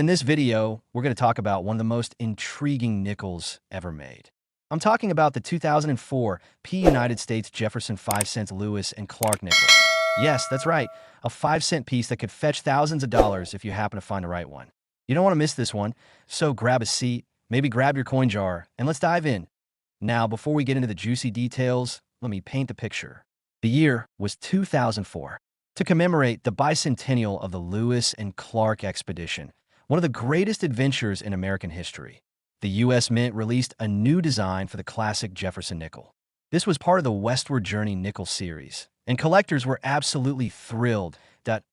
In this video, we're going to talk about one of the most intriguing nickels ever made. I'm talking about the 2004 United States Jefferson 5-cent Lewis and Clark nickel. Yes, that's right, a 5-cent piece that could fetch thousands of dollars if you happen to find the right one. You don't want to miss this one, so grab a seat, maybe grab your coin jar, and let's dive in. Now, before we get into the juicy details, let me paint the picture. The year was 2004. To commemorate the bicentennial of the Lewis and Clark expedition, one of the greatest adventures in American history, the U.S. Mint released a new design for the classic Jefferson nickel. This was part of the Westward Journey nickel series, and collectors were absolutely thrilled that,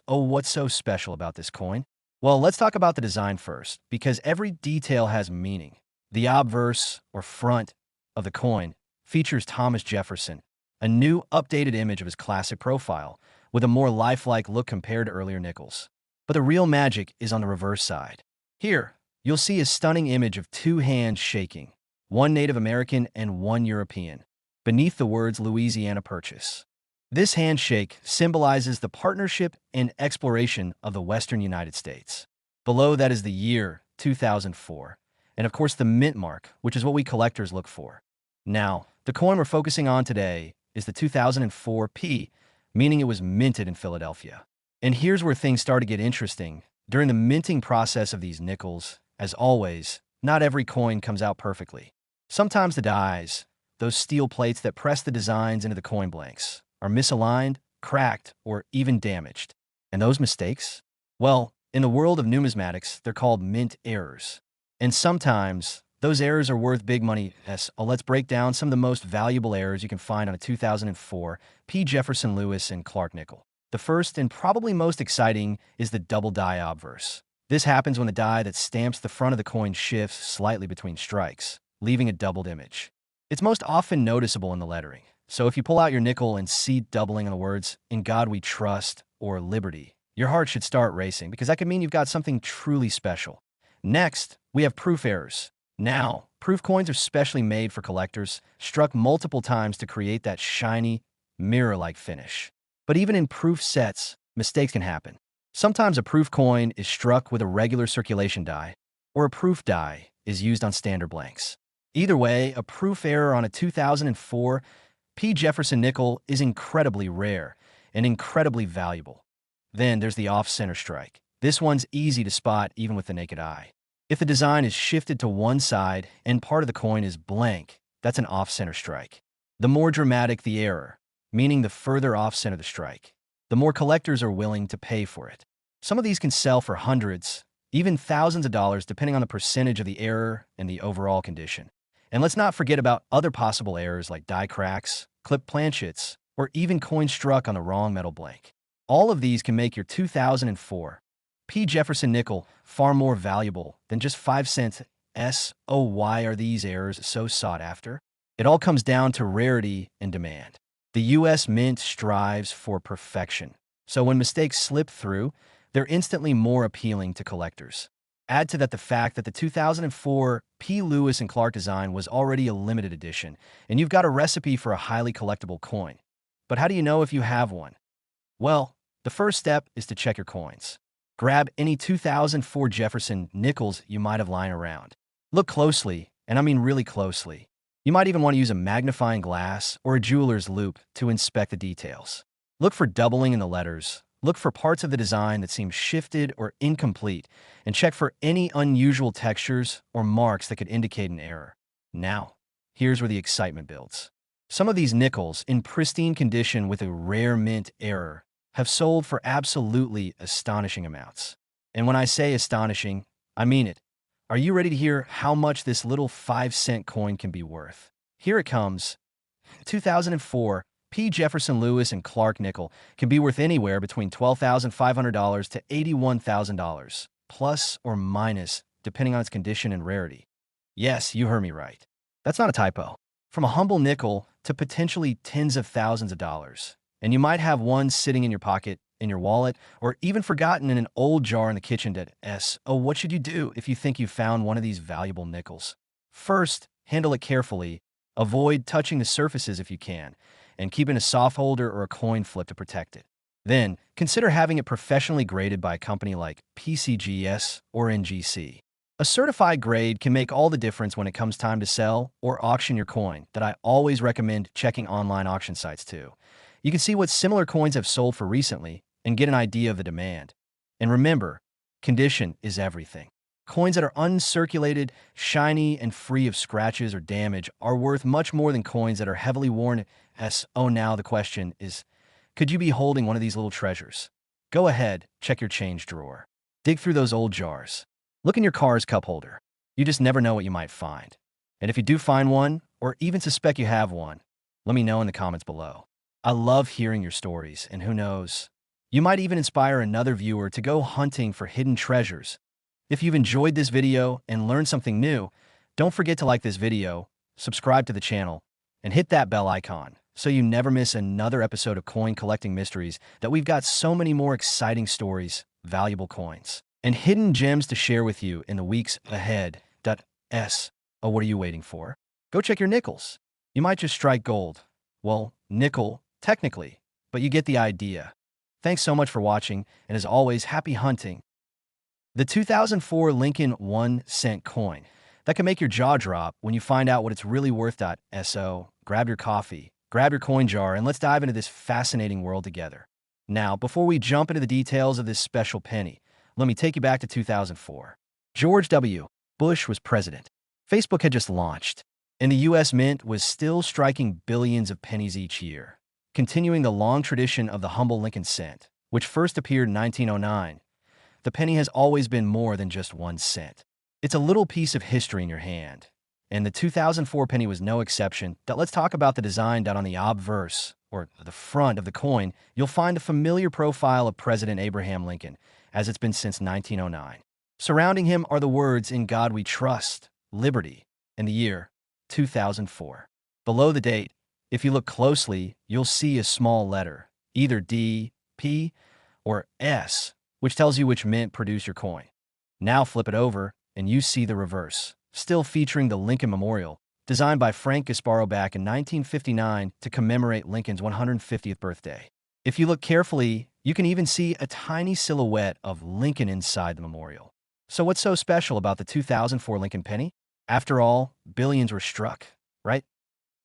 what's so special about this coin? Well, let's talk about the design first, because every detail has meaning. The obverse, or front, of the coin features Thomas Jefferson, a new, updated image of his classic profile, with a more lifelike look compared to earlier nickels. But the real magic is on the reverse side. Here, you'll see a stunning image of two hands shaking, one Native American and one European, beneath the words Louisiana Purchase. This handshake symbolizes the partnership and exploration of the Western United States. Below that is the year, 2004, and of course the mint mark, which is what we collectors look for. Now, the coin we're focusing on today is the 2004 P, meaning it was minted in Philadelphia. And here's where things start to get interesting. During the minting process of these nickels, as always, not every coin comes out perfectly. Sometimes the dies, those steel plates that press the designs into the coin blanks, are misaligned, cracked, or even damaged. And those mistakes? Well, in the world of numismatics, they're called mint errors. And sometimes, those errors are worth big money. Let's break down some of the most valuable errors you can find on a 2004 P. Jefferson Lewis and Clark nickel. The first and probably most exciting is the double die obverse. This happens when the die that stamps the front of the coin shifts slightly between strikes, leaving a doubled image. It's most often noticeable in the lettering. So if you pull out your nickel and see doubling on the words, "In God We Trust" or "Liberty," your heart should start racing because that could mean you've got something truly special. Next, we have proof errors. Now, proof coins are specially made for collectors, struck multiple times to create that shiny, mirror-like finish. But even in proof sets, mistakes can happen. Sometimes a proof coin is struck with a regular circulation die, or a proof die is used on standard blanks. Either way, a proof error on a 2004 P. Jefferson nickel is incredibly rare and incredibly valuable. Then there's the off-center strike. This one's easy to spot even with the naked eye. If the design is shifted to one side and part of the coin is blank, that's an off-center strike. The more dramatic the error, meaning the further off-center the strike, the more collectors are willing to pay for it. Some of these can sell for hundreds, even thousands of dollars depending on the percentage of the error and the overall condition. And let's not forget about other possible errors like die cracks, clipped planchets, or even coins struck on the wrong metal blank. All of these can make your 2004 P. Jefferson nickel far more valuable than just 5 cents. Why are these errors so sought after? It all comes down to rarity and demand. The U.S. Mint strives for perfection, so when mistakes slip through, they're instantly more appealing to collectors. Add to that the fact that the 2004 P. Lewis and Clark design was already a limited edition, and you've got a recipe for a highly collectible coin. But how do you know if you have one? Well, the first step is to check your coins. Grab any 2004 Jefferson nickels you might have lying around. Look closely, and I mean really closely. You might even want to use a magnifying glass or a jeweler's loupe to inspect the details. Look for doubling in the letters. Look for parts of the design that seem shifted or incomplete, and check for any unusual textures or marks that could indicate an error. Now, here's where the excitement builds. Some of these nickels, in pristine condition with a rare mint error, have sold for absolutely astonishing amounts. And when I say astonishing, I mean it. Are you ready to hear how much this little 5-cent coin can be worth? Here it comes. 2004 P. Jefferson Lewis and Clark nickel can be worth anywhere between $12,500 to $81,000, plus or minus, depending on its condition and rarity. Yes, you heard me right. That's not a typo. From a humble nickel to potentially tens of thousands of dollars. And you might have one sitting in your pocket, in your wallet, or even forgotten in an old jar in the kitchen that what should you do if you think you found one of these valuable nickels? First, handle it carefully. Avoid touching the surfaces if you can, and keep in a soft holder or a coin flip to protect it. Then, consider having it professionally graded by a company like PCGS or NGC. A certified grade can make all the difference when it comes time to sell or auction your coin, that I always recommend checking online auction sites too. You can see what similar coins have sold for recently and get an idea of the demand. And remember, condition is everything. Coins that are uncirculated, shiny, and free of scratches or damage are worth much more than coins that are heavily worn. Oh, now the question is, could you be holding one of these little treasures? Go ahead, check your change drawer. Dig through those old jars. Look in your car's cup holder. You just never know what you might find. And if you do find one, or even suspect you have one, let me know in the comments below. I love hearing your stories, and who knows, you might even inspire another viewer to go hunting for hidden treasures. If you've enjoyed this video and learned something new, don't forget to like this video, subscribe to the channel, and hit that bell icon so you never miss another episode of Coin Collecting Mysteries. That we've got so many more exciting stories, valuable coins, and hidden gems to share with you in the weeks ahead. Oh, what are you waiting for? Go check your nickels. You might just strike gold. Well, nickel, technically, but you get the idea. Thanks so much for watching, and as always, happy hunting. The 2004 Lincoln 1-cent coin that can make your jaw drop when you find out what it's really worth. So, grab your coffee, grab your coin jar, and let's dive into this fascinating world together. Now, before we jump into the details of this special penny, let me take you back to 2004. George W. Bush was president. Facebook had just launched, and the U.S. Mint was still striking billions of pennies each year, continuing the long tradition of the humble Lincoln cent, which first appeared in 1909. The penny has always been more than just 1 cent. It's a little piece of history in your hand, and the 2004 penny was no exception. Let's talk about the design. On the obverse, or the front of the coin, you'll find the familiar profile of President Abraham Lincoln, as it's been since 1909. Surrounding him are the words, "In God We Trust, Liberty," and the year 2004. Below the date, if you look closely, you'll see a small letter, either D, P, or S, which tells you which mint produced your coin. Now flip it over, and you see the reverse, still featuring the Lincoln Memorial, designed by Frank Gasparo back in 1959 to commemorate Lincoln's 150th birthday. If you look carefully, you can even see a tiny silhouette of Lincoln inside the memorial. So what's so special about the 2004 Lincoln penny? After all, billions were struck, right?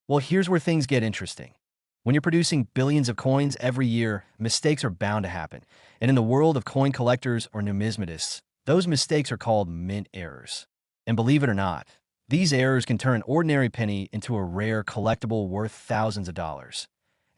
Well, here's where things get interesting. When you're producing billions of coins every year, mistakes are bound to happen. And in the world of coin collectors or numismatists, those mistakes are called mint errors. And believe it or not, these errors can turn an ordinary penny into a rare collectible worth thousands of dollars.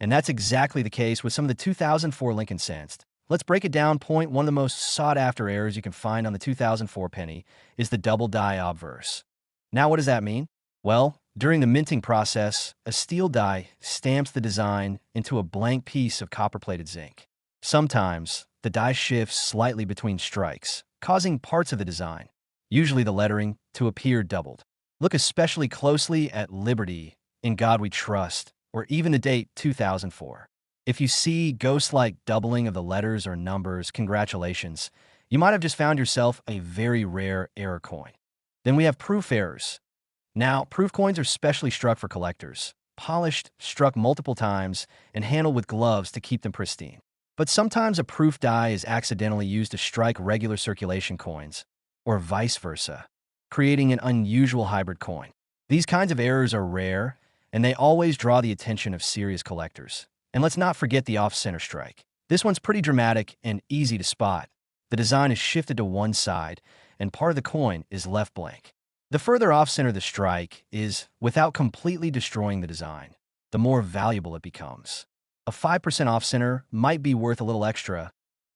And that's exactly the case with some of the 2004 Lincoln cents. Let's break it down. Point one of the most sought-after errors you can find on the 2004 penny is the double die obverse. Now, what does that mean? Well, during the minting process, a steel die stamps the design into a blank piece of copper-plated zinc. Sometimes, the die shifts slightly between strikes, causing parts of the design, usually the lettering, to appear doubled. Look especially closely at Liberty, In God We Trust, or even the date 2004. If you see ghost-like doubling of the letters or numbers, congratulations. You might have just found yourself a very rare error coin. Then we have proof errors. Now, proof coins are specially struck for collectors, polished, struck multiple times, and handled with gloves to keep them pristine. But sometimes a proof die is accidentally used to strike regular circulation coins, or vice versa, creating an unusual hybrid coin. These kinds of errors are rare, and they always draw the attention of serious collectors. And let's not forget the off-center strike. This one's pretty dramatic and easy to spot. The design is shifted to one side, and part of the coin is left blank. The further off-center the strike is, without completely destroying the design, the more valuable it becomes. A 5% off-center might be worth a little extra,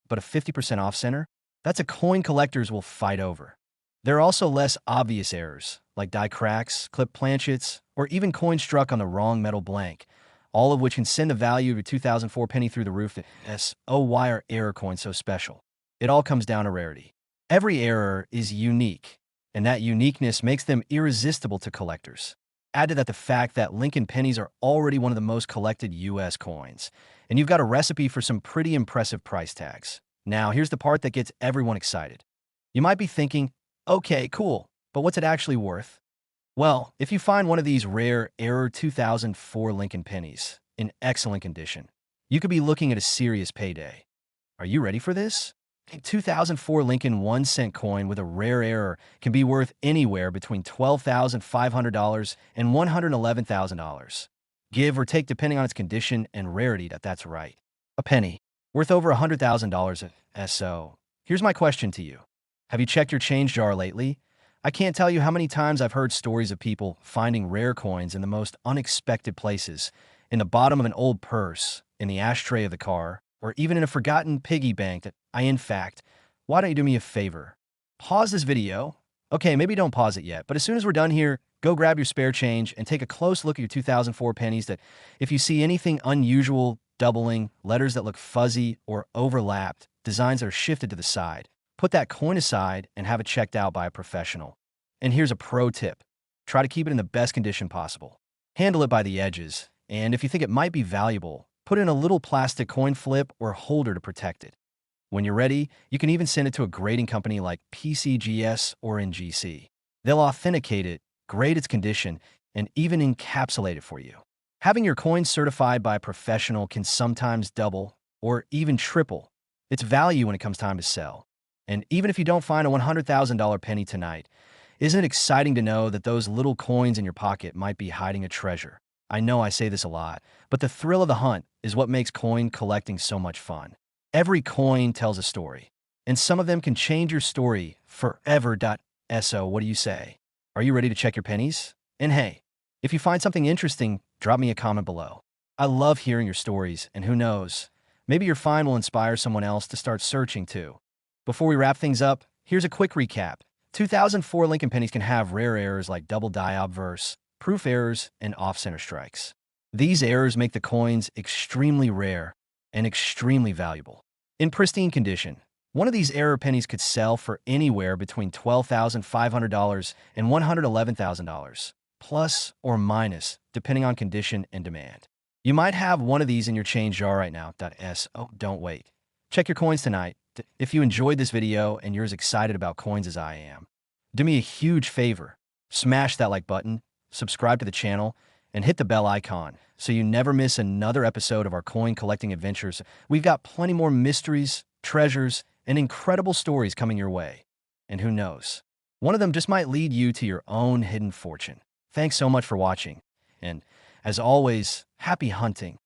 but a 50% off-center? That's a coin collectors will fight over. There are also less obvious errors, like die cracks, clip planchets, or even coins struck on the wrong metal blank, all of which can send the value of your 2004 penny through the roof. Why are error coins so special? It all comes down to rarity. Every error is unique, and that uniqueness makes them irresistible to collectors. Add to that the fact that Lincoln pennies are already one of the most collected U.S. coins, and you've got a recipe for some pretty impressive price tags. Now, here's the part that gets everyone excited. You might be thinking, okay, cool, but what's it actually worth? Well, if you find one of these rare error 2004 Lincoln pennies in excellent condition, you could be looking at a serious payday. Are you ready for this? A 2004 Lincoln 1-cent coin with a rare error can be worth anywhere between $12,500 and $111,000. Give or take depending on its condition and rarity. That's right. A penny, worth over $100,000 SO. Here's my question to you. Have you checked your change jar lately? I can't tell you how many times I've heard stories of people finding rare coins in the most unexpected places, in the bottom of an old purse, in the ashtray of the car, or even in a forgotten piggy bank in fact, why don't you do me a favor? Pause this video. Okay, maybe don't pause it yet, but as soon as we're done here, go grab your spare change and take a close look at your 2004 pennies. That if you see anything unusual, doubling, letters that look fuzzy or overlapped, designs that are shifted to the side, put that coin aside and have it checked out by a professional. And here's a pro tip. Try to keep it in the best condition possible. Handle it by the edges, and if you think it might be valuable, put in a little plastic coin flip or holder to protect it. When you're ready, you can even send it to a grading company like PCGS or NGC. They'll authenticate it, grade its condition, and even encapsulate it for you. Having your coin certified by a professional can sometimes double or even triple its value when it comes time to sell. And even if you don't find a $100,000 penny tonight, isn't it exciting to know that those little coins in your pocket might be hiding a treasure? I know I say this a lot, but the thrill of the hunt is what makes coin collecting so much fun. Every coin tells a story, and some of them can change your story forever. So what do you say? Are you ready to check your pennies? And hey, if you find something interesting, drop me a comment below. I love hearing your stories, and who knows, maybe your find will inspire someone else to start searching too. Before we wrap things up, here's a quick recap. 2004 Lincoln pennies can have rare errors like double die obverse, proof errors, and off-center strikes. These errors make the coins extremely rare and extremely valuable. In pristine condition, one of these error pennies could sell for anywhere between $12,500 and $111,000, plus or minus, depending on condition and demand. You might have one of these in your change jar right now. Oh, don't wait. Check your coins tonight. If you enjoyed this video and you're as excited about coins as I am, do me a huge favor. Smash that like button, subscribe to the channel, and hit the bell icon so you never miss another episode of our coin collecting adventures. We've got plenty more mysteries, treasures, and incredible stories coming your way. And who knows, one of them just might lead you to your own hidden fortune. Thanks so much for watching. And as always, happy hunting.